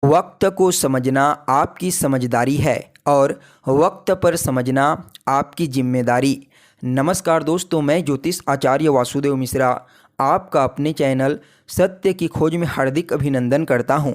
वक्त को समझना आपकी समझदारी है और वक्त पर समझना आपकी जिम्मेदारी। नमस्कार दोस्तों, मैं ज्योतिष आचार्य वासुदेव मिश्रा आपका अपने चैनल सत्य की खोज में हार्दिक अभिनंदन करता हूं।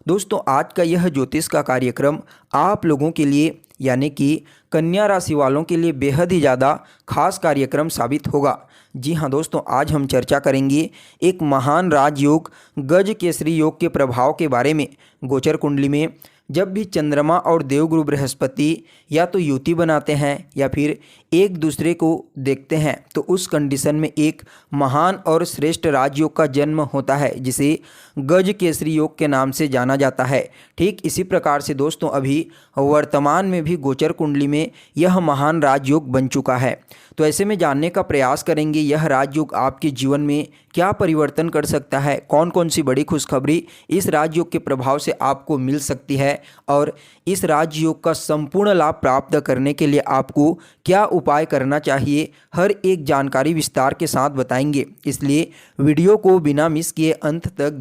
दोस्तों, आज का यह ज्योतिष का कार्यक्रम आप लोगों के लिए यानी कि कन्या राशि वालों के लिए बेहद ही ज़्यादा खास कार्यक्रम साबित होगा। जी हाँ दोस्तों, आज हम चर्चा करेंगे एक महान राजयोग गज केसरी योग के प्रभाव के बारे में। गोचर कुंडली में जब भी चंद्रमा और देवगुरु बृहस्पति या तो युति बनाते हैं या फिर एक दूसरे को देखते हैं तो उस कंडीशन में एक महान और श्रेष्ठ राजयोग का जन्म होता है जिसे गज केसरी योग के नाम से जाना जाता है। ठीक इसी प्रकार से दोस्तों अभी वर्तमान में भी गोचर कुंडली में यह महान राजयोग बन चुका है। तो ऐसे में जानने का प्रयास करेंगे यह राजयोग आपके जीवन में क्या परिवर्तन कर सकता है, कौन कौन सी बड़ी खुशखबरी इस राजयोग के प्रभाव से आपको मिल सकती है और इस राजयोग का संपूर्ण लाभ प्राप्त करने के लिए आपको क्या उपाय करना चाहिए, हर एक जानकारी विस्तार के साथ बताएंगे। इसलिए वीडियो को बिना मिस किए अंत तक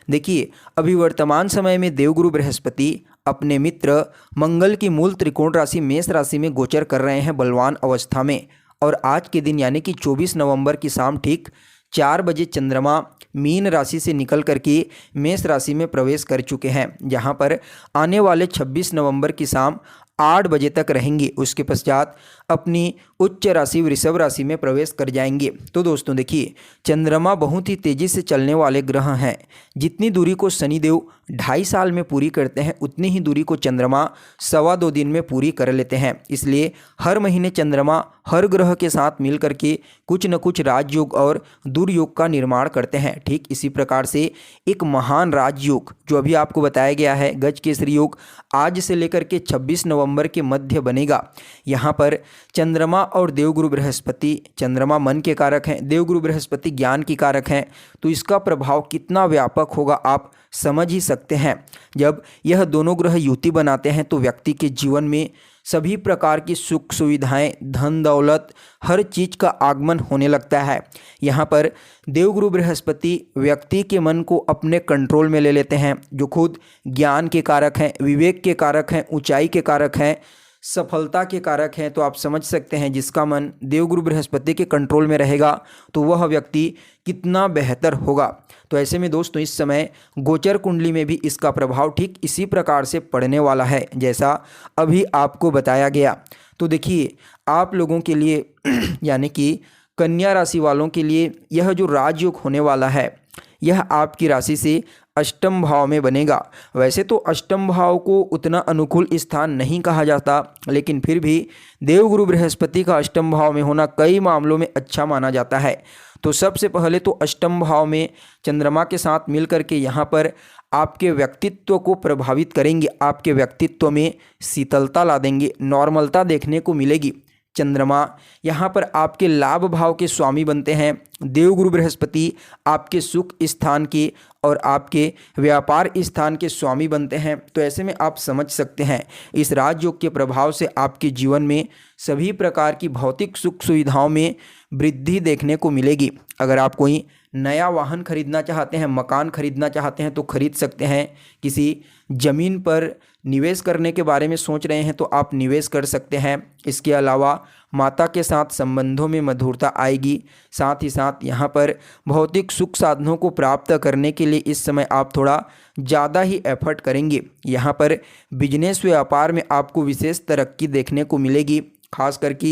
देखिए अभी वर्तमान समय में देवगुरु बृहस्पति अपने मित्र मंगल की मूल त्रिकोण राशि मेष राशि में गोचर कर रहे हैं बलवान अवस्था में। और आज के दिन यानी कि 24 नवंबर की शाम ठीक 4 बजे चंद्रमा मीन राशि से निकल करके मेष राशि में प्रवेश कर चुके हैं, जहां पर आने वाले 26 नवंबर की शाम 8 बजे तक रहेंगे। उसके पश्चात अपनी उच्च राशि वृषभ राशि में प्रवेश कर जाएंगे। तो दोस्तों देखिए, चंद्रमा बहुत ही तेज़ी से चलने वाले ग्रह हैं। जितनी दूरी को शनिदेव 2.5 साल में पूरी करते हैं उतनी ही दूरी को चंद्रमा 2.25 दिन में पूरी कर लेते हैं। इसलिए हर महीने चंद्रमा हर ग्रह के साथ मिल करके कुछ न कुछ राजयोग और दुर्योग का निर्माण करते हैं। ठीक इसी प्रकार से एक महान राजयोग जो अभी आपको बताया गया है गज केसरी योग आज से लेकर के 26 नवंबर के मध्य बनेगा। यहाँ पर चंद्रमा और देवगुरु बृहस्पति, चंद्रमा मन के कारक हैं, देवगुरु बृहस्पति ज्ञान की कारक हैं, तो इसका प्रभाव कितना व्यापक होगा आप समझ ही सकते हैं। जब यह दोनों ग्रह युति बनाते हैं तो व्यक्ति के जीवन में सभी प्रकार की सुख सुविधाएं, धन दौलत, हर चीज़ का आगमन होने लगता है। यहाँ पर देवगुरु बृहस्पति व्यक्ति के मन को अपने कंट्रोल में ले लेते हैं, जो खुद ज्ञान के कारक हैं, विवेक के कारक हैं, ऊंचाई के कारक हैं, सफलता के कारक हैं। तो आप समझ सकते हैं जिसका मन देवगुरु बृहस्पति के कंट्रोल में रहेगा तो वह व्यक्ति कितना बेहतर होगा। तो ऐसे में दोस्तों इस समय गोचर कुंडली में भी इसका प्रभाव ठीक इसी प्रकार से पड़ने वाला है जैसा अभी आपको बताया गया। तो देखिए आप लोगों के लिए यानी कि कन्या राशि वालों के लिए यह जो राजयोग होने वाला है यह आपकी राशि से अष्टम भाव में बनेगा। वैसे तो अष्टम भाव को उतना अनुकूल स्थान नहीं कहा जाता, लेकिन फिर भी देवगुरु बृहस्पति का अष्टम भाव में होना कई मामलों में अच्छा माना जाता है। तो सबसे पहले तो अष्टम भाव में चंद्रमा के साथ मिलकर के यहाँ पर आपके व्यक्तित्व को प्रभावित करेंगे, आपके व्यक्तित्व में शीतलता ला देंगे, नॉर्मलता देखने को मिलेगी। चंद्रमा यहाँ पर आपके लाभ भाव के स्वामी बनते हैं, देवगुरु बृहस्पति आपके सुख स्थान के और आपके व्यापार स्थान के स्वामी बनते हैं। तो ऐसे में आप समझ सकते हैं इस राजयोग के प्रभाव से आपके जीवन में सभी प्रकार की भौतिक सुख सुविधाओं में वृद्धि देखने को मिलेगी। अगर आप कोई नया वाहन खरीदना चाहते हैं, मकान खरीदना चाहते हैं तो खरीद सकते हैं। किसी ज़मीन पर निवेश करने के बारे में सोच रहे हैं तो आप निवेश कर सकते हैं। इसके अलावा माता के साथ संबंधों में मधुरता आएगी। साथ ही साथ यहाँ पर भौतिक सुख साधनों को प्राप्त करने के लिए इस समय आप थोड़ा ज़्यादा ही एफर्ट करेंगे। यहाँ पर बिजनेस व्यापार में आपको विशेष तरक्की देखने को मिलेगी। खास करके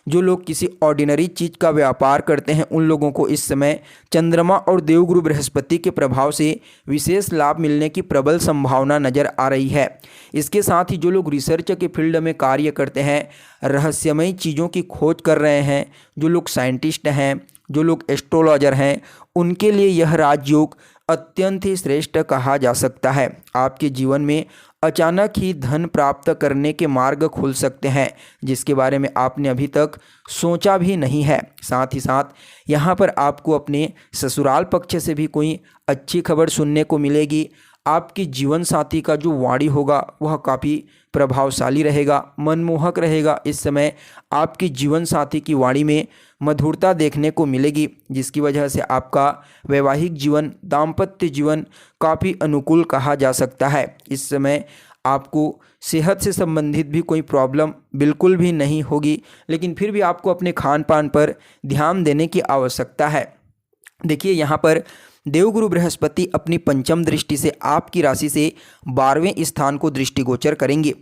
जो लोग किसी ऑर्डिनरी चीज़ का व्यापार करते हैं उन लोगों को इस समय चंद्रमा और देवगुरु बृहस्पति के प्रभाव से विशेष लाभ मिलने की प्रबल संभावना नज़र आ रही है। इसके साथ ही जो लोग रिसर्च के फील्ड में कार्य करते हैं, रहस्यमयी चीज़ों की खोज कर रहे हैं, जो लोग साइंटिस्ट हैं, जो लोग एस्ट्रोलॉजर हैं, उनके लिए यह राजयोग अत्यंत ही श्रेष्ठ कहा जा सकता है। आपके जीवन में अचानक ही धन प्राप्त करने के मार्ग खुल सकते हैं जिसके बारे में आपने अभी तक सोचा भी नहीं है। साथ ही साथ यहाँ पर आपको अपने ससुराल पक्ष से भी कोई अच्छी खबर सुनने को मिलेगी। आपके जीवन साथी का जो वाणी होगा वह काफ़ी प्रभावशाली रहेगा, मनमोहक रहेगा। इस समय आपके जीवन साथी की वाणी में मधुरता देखने को मिलेगी, जिसकी वजह से आपका वैवाहिक जीवन, दाम्पत्य जीवन काफ़ी अनुकूल कहा जा सकता है। इस समय आपको सेहत से संबंधित भी कोई प्रॉब्लम बिल्कुल भी नहीं होगी, लेकिन फिर भी आपको अपने खान पान पर ध्यान देने की आवश्यकता है। देखिए यहाँ पर देवगुरु बृहस्पति अपनी पंचम दृष्टि से आपकी राशि से 12वें स्थान को दृष्टिगोचर करेंगे।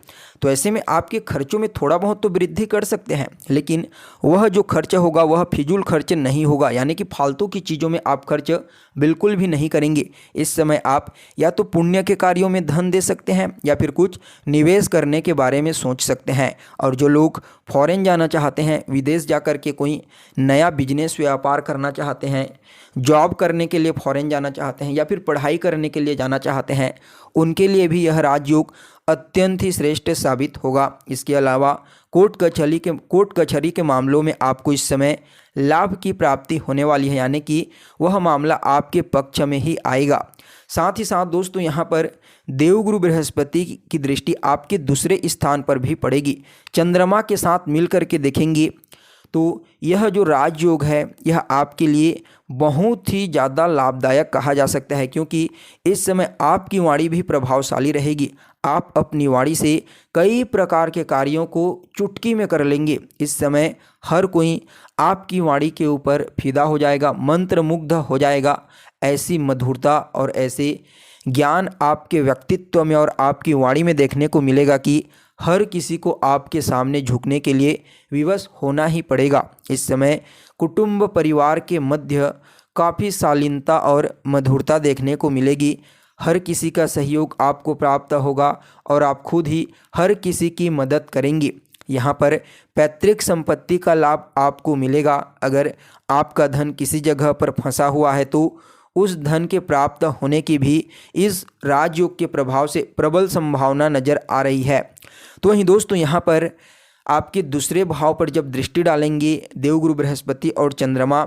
तो ऐसे में आपके खर्चों में थोड़ा बहुत तो वृद्धि कर सकते हैं, लेकिन वह जो खर्च होगा वह फिजूल खर्च नहीं होगा, यानी कि फालतू की चीज़ों में आप खर्च बिल्कुल भी नहीं करेंगे। इस समय आप या तो पुण्य के कार्यों में धन दे सकते हैं या फिर कुछ निवेश करने के बारे में सोच सकते हैं। और जो लोग फॉरेन जाना चाहते हैं, विदेश जाकर के कोई नया बिजनेस व्यापार करना चाहते हैं, जॉब करने के लिए फॉरेन जाना चाहते हैं या फिर पढ़ाई करने के लिए जाना चाहते हैं, उनके लिए भी यह राजयोग अत्यंत ही श्रेष्ठ साबित होगा। इसके अलावा कोर्ट कचहरी के मामलों में आपको इस समय लाभ की प्राप्ति होने वाली है, यानी कि वह मामला आपके पक्ष में ही आएगा। साथ ही साथ दोस्तों यहाँ पर देवगुरु बृहस्पति की दृष्टि आपके दूसरे स्थान पर भी पड़ेगी। चंद्रमा के साथ मिलकर के देखेंगे तो यह जो राजयोग है यह आपके लिए बहुत ही ज़्यादा लाभदायक कहा जा सकता है, क्योंकि इस समय आपकी वाणी भी प्रभावशाली रहेगी। आप अपनी वाणी से कई प्रकार के कार्यों को चुटकी में कर लेंगे। इस समय हर कोई आपकी वाणी के ऊपर फिदा हो जाएगा, मंत्रमुग्ध हो जाएगा। ऐसी मधुरता और ऐसे ज्ञान आपके व्यक्तित्व में और आपकी वाणी में देखने को मिलेगा कि हर किसी को आपके सामने झुकने के लिए विवश होना ही पड़ेगा। इस समय कुटुंब परिवार के मध्य काफ़ी शालीनता और मधुरता देखने को मिलेगी। हर किसी का सहयोग आपको प्राप्त होगा और आप खुद ही हर किसी की मदद करेंगे। यहाँ पर पैतृक संपत्ति का लाभ आपको मिलेगा। अगर आपका धन किसी जगह पर फंसा हुआ है तो उस धन के प्राप्त होने की भी इस राजयोग के प्रभाव से प्रबल संभावना नज़र आ रही है। तो वहीं दोस्तों यहाँ पर आपके दूसरे भाव पर जब दृष्टि डालेंगे देवगुरु बृहस्पति और चंद्रमा,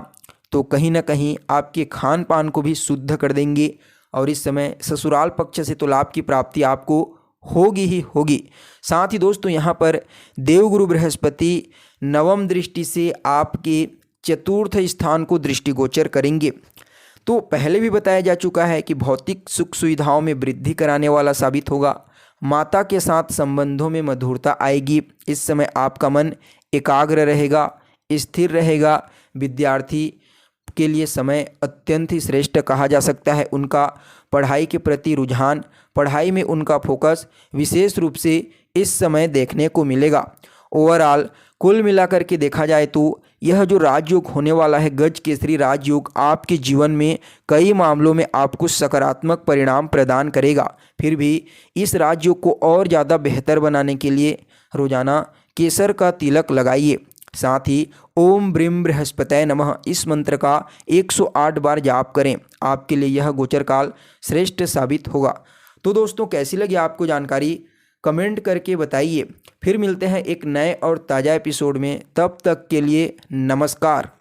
तो कहीं ना कहीं आपके खान पान को भी शुद्ध कर देंगे। और इस समय ससुराल पक्ष से तो लाभ की प्राप्ति आपको होगी ही होगी। साथ ही दोस्तों यहाँ पर देवगुरु बृहस्पति नवम दृष्टि से आपके चतुर्थ स्थान को दृष्टिगोचर करेंगे। तो पहले भी बताया जा चुका है कि भौतिक सुख सुविधाओं में वृद्धि कराने वाला साबित होगा। माता के साथ संबंधों में मधुरता आएगी। इस समय आपका मन एकाग्र रहेगा, स्थिर रहेगा। विद्यार्थी के लिए समय अत्यंत ही श्रेष्ठ कहा जा सकता है। उनका पढ़ाई के प्रति रुझान, पढ़ाई में उनका फोकस विशेष रूप से इस समय देखने को मिलेगा। ओवरऑल कुल मिलाकर के देखा जाए तो यह जो राजयोग होने वाला है गज केसरी राजयोग आपके जीवन में कई मामलों में आपको सकारात्मक परिणाम प्रदान करेगा। फिर भी इस राजयोग को और ज़्यादा बेहतर बनाने के लिए रोजाना केसर का तिलक लगाइए। साथ ही ओम ब्रीम बृहस्पतये नमः इस मंत्र का 108 बार जाप करें। आपके लिए यह गोचर काल श्रेष्ठ साबित होगा। तो दोस्तों कैसी लगी आपको जानकारी कमेंट करके बताइए। फिर मिलते हैं एक नए और ताज़ा एपिसोड में। तब तक के लिए नमस्कार।